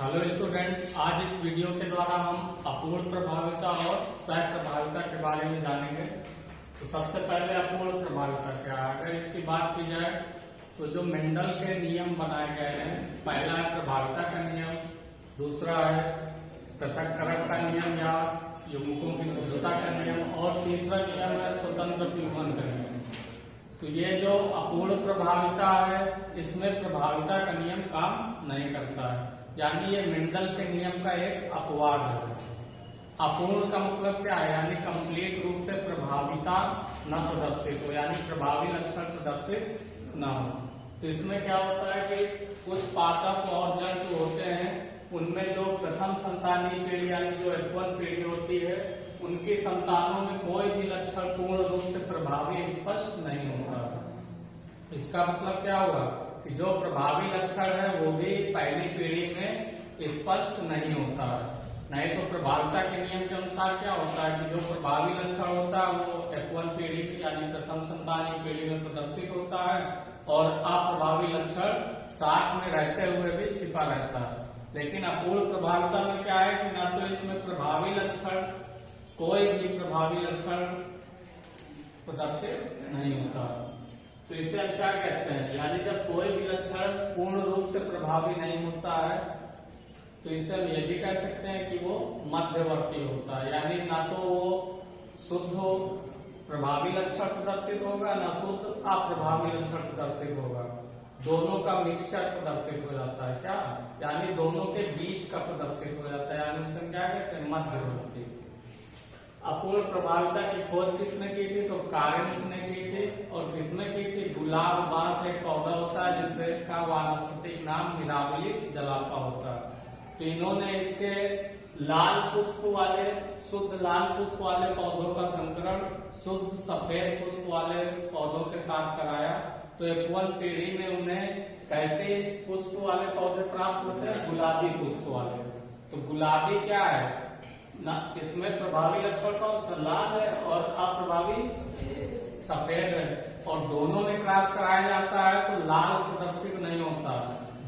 Hello students, आज इस video के द्वारा हम अपूर्ण प्रभाविता और सह प्रभाविता के बारे में जानेंगे। तो सबसे पहले अपूर्ण प्रभाविता क्या है। अगर इसकी बात की जाए तो जो मेंडल के नियम बनाए गए हैं, पहला है प्रभाविता का नियम, दूसरा है पृथक्करण का नियम या युग्मकों की शुद्धता का नियम, और तीसरा नियम है स्वतंत्र व्युत्पन्न का नियम। तो ये जो अपूर्ण प्रभाविता है, इसमें प्रभाविता का नियम काम नहीं करता है, यानी ये मेंडल के नियम का एक अपवाद है। अपूर्ण का मतलब क्या है, यानी कंप्लीट रूप से प्रभाविता न प्रदर्शित हो, यानी प्रभावी लक्षण प्रदर्शित न हो। तो इसमें क्या होता है कि कुछ पादप और जंतु होते हैं, उनमें जो प्रथम संतानीय पीढ़ी यानी जो F1 पीढ़ी होती है, उनकी संतानों में कोई भी लक्षण पूर्ण रूप से प्रभावी स्पष्ट नहीं होता। इसका मतलब क्या हुआ कि जो प्रभावी लक्षण है वो भी पहली पीढ़ी में स्पष्ट नहीं होता है। नहीं तो प्रभाविता के नियम के अनुसार क्या होता है कि जो प्रभावी लक्षण होता है वो F1 पीढ़ी यानी प्रथम संतानीय पीढ़ी में प्रदर्शित होता है, और अप्रभावी लक्षण साथ में रहते हुए भी छिपा रहता है। लेकिन अपूर्ण प्रभाविता में क्या है कि ना तो इसमें प्रभावी लक्षण, कोई भी प्रभावी लक्षण प्रदर्शित नहीं होता। तो इसे हम क्या कहते हैं, यानी जब कोई भी लक्षण पूर्ण रूप से प्रभावी नहीं होता है, तो इसे हम ये भी कह सकते हैं कि वो मध्यवर्ती होता है, यानी ना तो वो शुद्ध हो प्रभावी लक्षण प्रदर्शित होगा, ना शुद्ध अप्रभावी लक्षण प्रदर्शित होगा, दोनों का मिक्सचर प्रदर्शित हो जाता है। क्या, यानी दोनों के बीच का प्रदर्शित हो जाता है, यानी उसे हम क्या कहते हैं, मध्यवर्ती। अपूर्ण प्रभाविता की खोज किसने की थी, तो कारेंस ने की थी। और किसने की थी, गुलाब बांस एक पौधा होता है जिसका वानस्पतिक नाम मिराबिलिस जलापा होता है। तो इन्होंने इसके लाल पुष्प वाले, शुद्ध लाल पुष्प वाले पौधों का संकरण शुद्ध सफेद पुष्प वाले पौधों के साथ कराया। तो F1 पीढ़ी में उन्हें कैसे पुष्प वाले पौधे प्राप्त होते हैं, गुलाबी पुष्प वाले। तो गुलाबी क्या है ना, इसमें प्रभावी लक्षण कौन सा, लाल है, और अप्रभावी सफेद है। और दोनों में क्रॉस कराया जाता है तो लाल प्रदर्शित नहीं होता,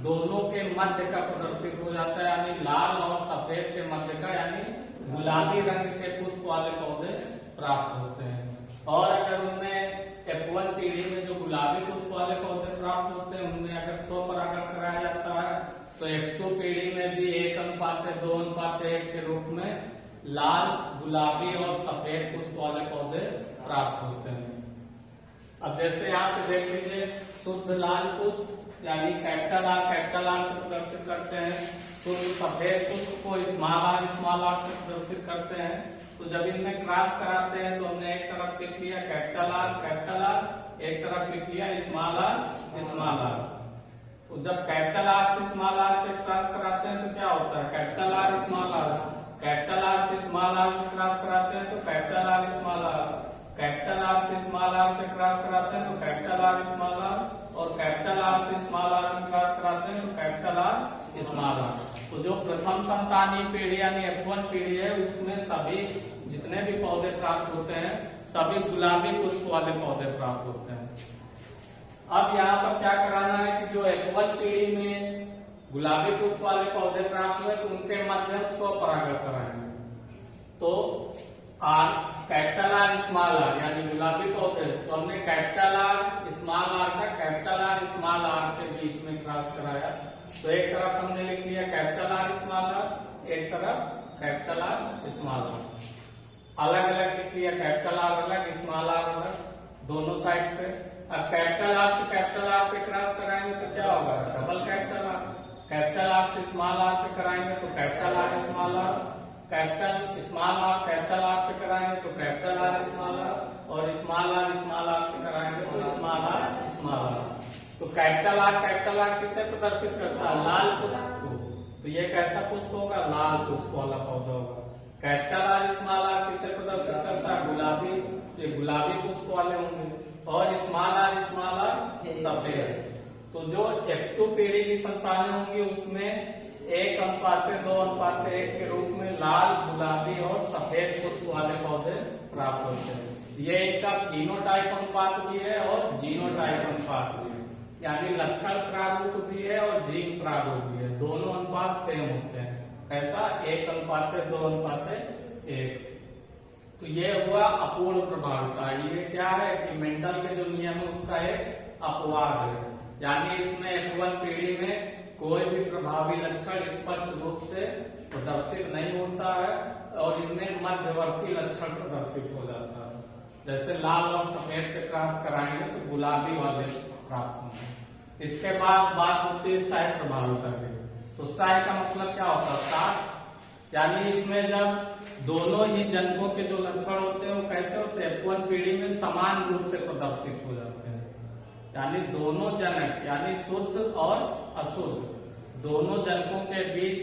दोनों के मध्य का प्रदर्शित हो जाता है, यानी लाल और सफेद के मध्य का, यानी गुलाबी रंग के पुष्प वाले पौधे प्राप्त होते हैं। और अगर उनमें F1 पीढ़ी में जो गुलाबी पुष्प वाले पौधे प्राप्त होते हैं, उनमें अगर स्वपरागण कराया जाता है, तो F2 पीढ़ी में भी 1:2:1 के रूप में लाल, गुलाबी और सफेद पुष्प वाले पौधे प्राप्त होते हैं। अब जैसे यहाँ पे देख लीजिए, शुद्ध लाल पुष्प यानी कैपिटल आर से प्रदर्शित करते हैं, शुद्ध सफेद पुष्प को स्मॉल आर से प्रदर्शित करते हैं। तो जब इनमें क्रॉस कराते हैं तो हमने एक तरफ लिख लिया कैपिटल आर, एक तरफ लिख लिया स्मॉल आर। तो जब कैपिटल आर से स्मॉल आर पे क्रॉस कराते हैं तो क्या होता है, capital R small R, capital R से स्मॉल आर से क्रॉस कराते हैं तो capital R small R, capital R से स्मॉल आर पे क्रॉस कराते हैं तो कैपिटल आर स्मॉल आर, और कैपिटल आर से स्मॉल आर में क्रॉस कराते हैं तो कैपिटल आर स्मॉल आर। तो जो प्रथम संतानीय पीढ़ी यानी F1 पीढ़ी है, उसमें सभी जितने भी पौधे प्राप्त होते हैं, सभी गुलाबी पुष्प वाले पौधे प्राप्त होते हैं। अब यहाँ पर क्या कराना है कि जो F1 पीढ़ी में गुलाबी पुष्प वाले पौधे प्राप्त हुए, तो उनके माध्यम स्वपरागण कराएंगे। तो कैपिटल आर स्मॉल आर यानी गुलाबी पौधे, तो हमने कैपिटल आर स्मॉल आर का कैपिटल आर स्मॉल आर के बीच में क्रॉस कराया। तो एक तरफ हमने लिख लिया कैपिटल आर स्मॉल आर, एक तरफ कैपिटल आर स्मॉल आर, अलग अलग लिख लिया, कैपिटल आर अलग स्मॉल आर अलग, दोनों साइड पे। अब कैपिटल आर से कैपिटल आर पे क्रॉस कराएंगे तो क्या होगा, double capital R. Capital R से स्मॉल आर पे कराएंगे तो capital R small R, capital small R capital R पे कराएंगे तो कैपिटल आर स्मॉल आर, और स्मॉल आर से कराएंगे तो स्मॉल आर। तो कैपिटल आर किसे प्रदर्शित करता है, लाल पुष्प को। तो ये कैसा पुष्प होगा, लाल पुष्प वाला पौधा होगा। कैपिटल आर स्मॉल आर किसे प्रदर्शित करता है, गुलाबी, ये गुलाबी पुष्प वाले होंगे, और स्मॉल आर सफेद। तो जो F2 पीढ़ी की संतानें होंगी, उसमें 1:2:1 के रूप में लाल, गुलाबी और सफेद पुष्प वाले पौधे प्राप्त होते हैं। ये इनका फिनोटाइप अनुपात भी है और जीनोटाइप अनुपात भी है। यानी लक्षण प्रारूप भी है और जीन प्रारूप भी है, दोनों अनुपात सेम होते हैं। कैसा? 1:2:1। तो ये हुआ अपूर्ण प्रभाविता। ये क्या है कि मेंडल के जो नियम है उसका एक अपवाद है, यानी इसमें F1 पीढ़ी में कोई भी प्रभावी लक्षण स्पष्ट रूप से प्रदर्शित नहीं होता है और इनमें मध्यवर्ती लक्षण प्रदर्शित हो जाता है। जैसे लाल और सफेद पे क्रॉस कराएंगे तो गुलाबी वाले प्राप्त होंगे। इसके बाद बात होती है सह प्रभाविता की। तो सह का मतलब क्या होता है? साथ, यानी इसमें जब दोनों ही जनकों के जो लक्षण होते हैं वो कैसे होते हैं? F1 पीढ़ी में समान रूप से प्रदर्शित हो जाते हैं, यानी दोनों जनक यानी शुद्ध और अशुद्ध, दोनों जनकों के बीच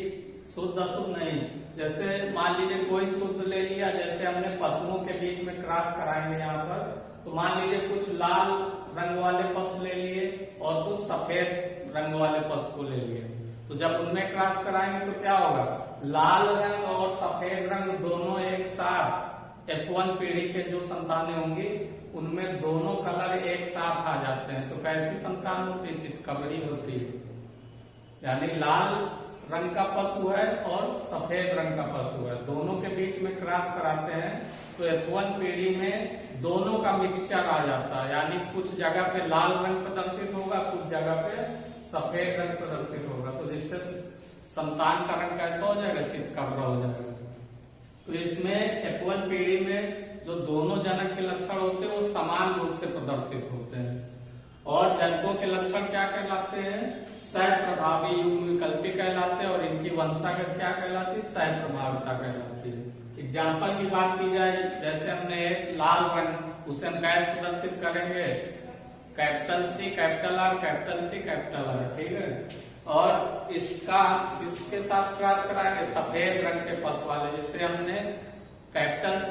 शुद्ध अशुद्ध नहीं। जैसे मान लीजिए कोई शुद्ध ले लिया, जैसे हमने पशुओं के बीच में क्रॉस कराएंगे यहाँ पर, तो मान लीजिए कुछ लाल रंग वाले पशु ले लिए और कुछ सफेद रंग वाले पशु को ले लिए, तो जब उनमें क्रॉस कराएंगे तो क्या होगा? लाल रंग और सफेद रंग दोनों एक साथ F1 पीढ़ी के जो संतानें होंगी उनमें दोनों कलर एक साथ आ जाते हैं। तो कैसी संतान होती है? चितकबरी होती है, यानी लाल रंग का पशु है और सफेद रंग का पशु है, दोनों के बीच में क्रॉस कराते हैं तो F1 पीढ़ी में दोनों का मिक्सचर आ जाता है, यानी कुछ जगह पे लाल रंग प्रदर्शित होगा, कुछ जगह पे सफेद रंग प्रदर्शित होगा, तो जिससे संतान का रंग कैसा हो जाएगा? चितकबरा हो जाएगा। तो इसमें F1 पीढ़ी में जो दोनों जनक के लक्षण होते हैं वो समान रूप से प्रदर्शित होते हैं, और जनकों के लक्षण क्या कहलाते हैं? सह प्रभावी युग्म विकल्पी कहलाते हैं, और इनकी वंशागत क्या कहलाती है? सह प्रभाविता कहलाती है। एग्जाम्पल की बात की जाए, जैसे हमने एक लाल रंग, उसे हम कैसे प्रदर्शित करेंगे? C, R, ठीक है। और इसके साथ क्रॉस कराएंगे सफेद रंग के पशु वाले, जिससे हमने C,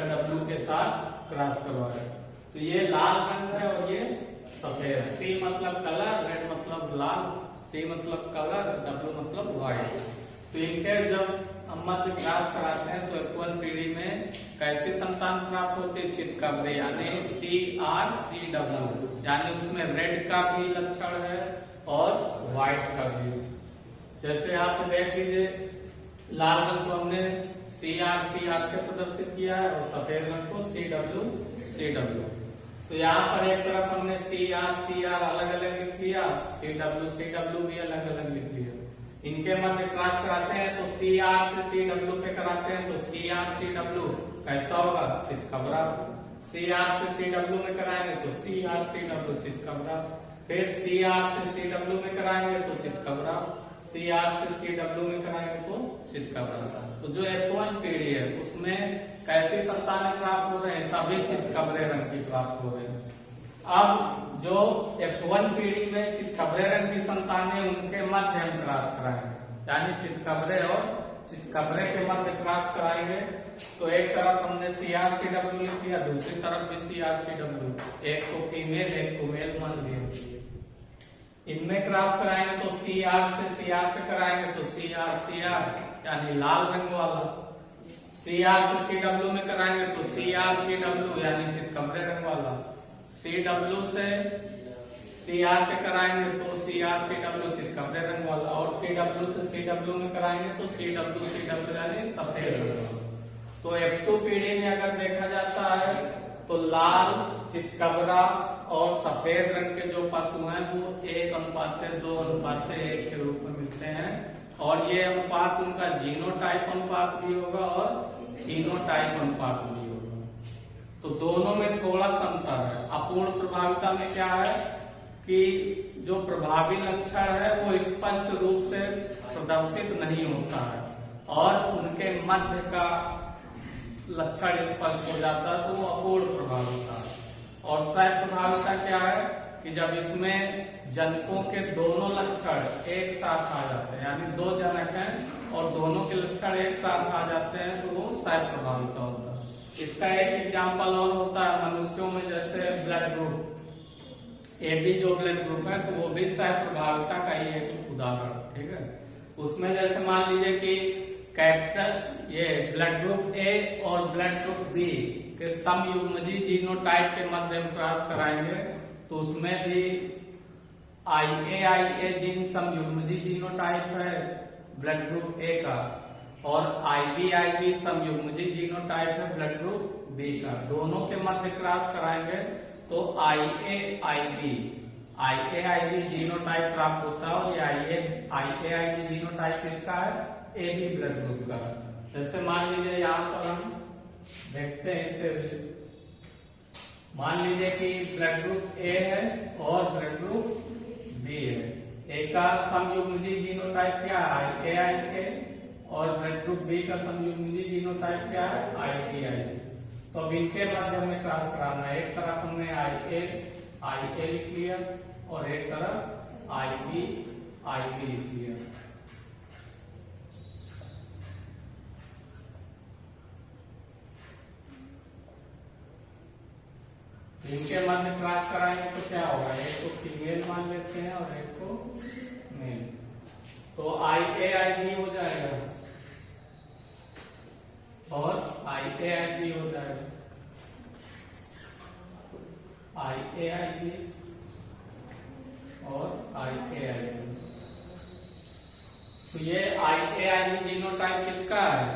W के साथ क्रॉस करवाया। तो ये लाल रंग है और ये सफेद। C मतलब कलर, रेड मतलब लाल, C मतलब कलर, W मतलब व्हाइट। तो इनके जब हम मध्य क्रॉस कराते हैं तो F1 पीढ़ी में कैसी संतान प्राप्त होती है? चितकबरी, यानी CR, यानी उसमें रेड का भी लक्षण है और व्हाइट का भी। जैसे यहाँ पे देख लीजिए, लाल रंग को हमने CR से प्रदर्शित किया है और सफेद रंग को CW। तो यहाँ पर एक तरफ हमने CR अलग अलग लिख लिया, CW भी अलग अलग लिख लिया। इनके मध्य क्रॉस कराते हैं तो CR से CW पे कराते हैं तो CR कैसा होगा? चितकबरा। CR से CW में कराएंगे तो CW चितकबरा, फिर CR से CW में कराएंगे तो चितकबरा, CR से CW में कराएंगे तो चितकबरा। तो जो F1 पीढ़ी है उसमें कैसी संतानें प्राप्त हो रहे हैं? सभी चितकबरे रंग की प्राप्त हो रहे हैं। अब जो F1 पीढ़ी में चितकबरे रंग की संतानें, उनके मध्य हम क्रॉस कराएंगे, यानी चितकबरे और चितकबरे के मध्य क्रॉस कराएंगे। तो एक तरफ हमने CR लिख दिया, दूसरी तरफ भी CR, एक को फीमेल एक को मेल मान लिया। इनमें क्रॉस कराएंगे तो CR से CR पे कराएंगे तो CR यानी लाल रंग वाला, CR से CW में कराएंगे तो CR यानी चितकबरे रंग वाला, CW से CR पे कराएंगे तो CR चितकबरे रंग वाला, और CW से CW में कराएंगे तो CW यानी सफेद रंग वाला। तो F2 पीढ़ी में अगर देखा जाता है तो लाल, चितकबरा और सफेद रंग के जो पशु हैं वो 1:2:1 के रूप में मिलते हैं, और ये अनुपात उनका जीनोटाइप अनुपात भी होगा और फिनोटाइप अनुपात भी होगा। तो दोनों में थोड़ा सा अंतर है। अपूर्ण प्रभाविता में क्या है कि जो प्रभावी लक्षण है वो स्पष्ट रूप से प्रदर्शित नहीं होता है और उनके मध्य का लक्षण स्पष्ट हो जाता है, तो वो अपूर्ण प्रभाविता है। और सह प्रभाविता क्या है कि जब इसमें जनकों के दोनों लक्षण एक साथ आ जाते हैं, यानी दो जनक हैं और दोनों के लक्षण एक साथ आ जाते हैं, तो वो सह प्रभाविता होता है। इसका एक एग्जाम्पल और होता है मनुष्यों में, जैसे ब्लड ग्रुप AB जो ब्लड ग्रुप है, तो वो भी सह प्रभाविता का ही एक उदाहरण, ठीक है। उसमें जैसे मान लीजिए कि कैपिटल ये ब्लड ग्रुप A और ब्लड ग्रुप B के समयुग्मजी जीनोटाइप के मध्य में क्रॉस कराएंगे तो उसमें भी IA जीन समयुग्मजी जीनोटाइप है ब्लड ग्रुप ए का, और IB समयुग्मजी जीनोटाइप है ब्लड ग्रुप बी का। दोनों के मध्य क्रॉस कराएंगे तो IAIB जीनोटाइप प्राप्त होता है, और ये IAIB जीनोटाइप किसका है? AB ब्लड ग्रुप का। जैसे मान लीजिए यहाँ पर हम देखते हैं इसे, मान लीजिए कि ब्लड ग्रुप ए है और ब्लड ग्रुप बी है। ए का समयुग्मजी जीनोटाइप क्या है? IAIK, और ब्लड ग्रुप बी का समयुग्मजी जीनोटाइप क्या है? IBIB। तो अब इनके मध्य में क्रॉस कराना है। एक तरफ हमने IA लिख लिया और एक तरफ IB लिख लिया। इनके मध्य क्रॉस कराएंगे तो क्या होगा? एक को फीमेल मान लेते हैं और एक को मेल, तो IAIB हो जाएगा और IAIB हो जाएगा, IAIB और IAIB। तो ये IAIB जीनोटाइप किसका है?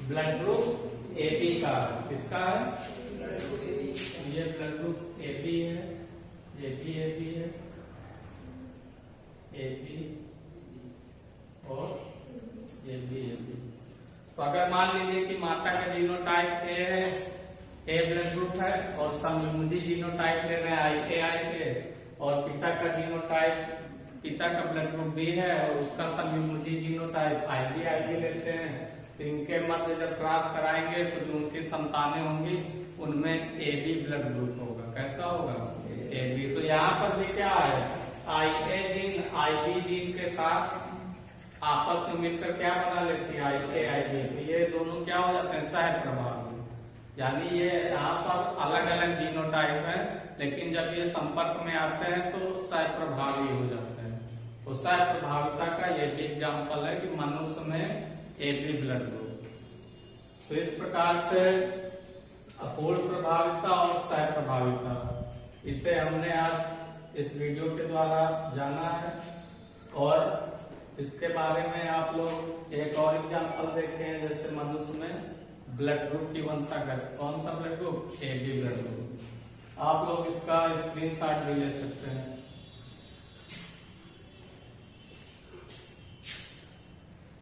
ब्लड ग्रुप AB का। किसका है? ये ब्लड ग्रुप AB है, ये भी AB है, AB और ये भी AB। तो अगर मान लीजिए कि माता का जीनोटाइप A है, A ब्लड ग्रुप है, और समयुग्मजी जीनोटाइप ले रहे हैं IAIK, और पिता का जीनोटाइप, पिता का ब्लड ग्रुप B है और उसका समयुग्मजी जीनोटाइप IBIB लेते हैं, तो इनके मध्य जब क्रॉस कराएंगे तो जो उनकी संतानें होंगी उनमें AB ब्लड ग्रुप होगा। कैसा होगा? AB। तो यहाँ पर भी क्या है? IA जीन IB जीन के साथ आपस में मिलकर क्या बना लेती है? IAIB। तो ये दोनों क्या हो जाते हैं? सह प्रभावी। यानी ये यहाँ पर अलग अलग जीनोटाइप है, लेकिन जब ये संपर्क में आते हैं तो सह प्रभावी हो जाते हैं। तो सह प्रभाविता का ये भी एग्जाम्पल है कि मनुष्य में AB ब्लड ग्रुप। तो इस प्रकार से अपूर्ण प्रभाविता और सह प्रभाविता, इसे हमने आज इस वीडियो के द्वारा जाना है। और इसके बारे में आप लोग एक और एग्जाम्पल देखें, जैसे मनुष्य में ब्लड ग्रुप की वंशागत। कौन सा blood group? AB blood group. आप लोग इसका स्क्रीनशॉट भी ले सकते हैं।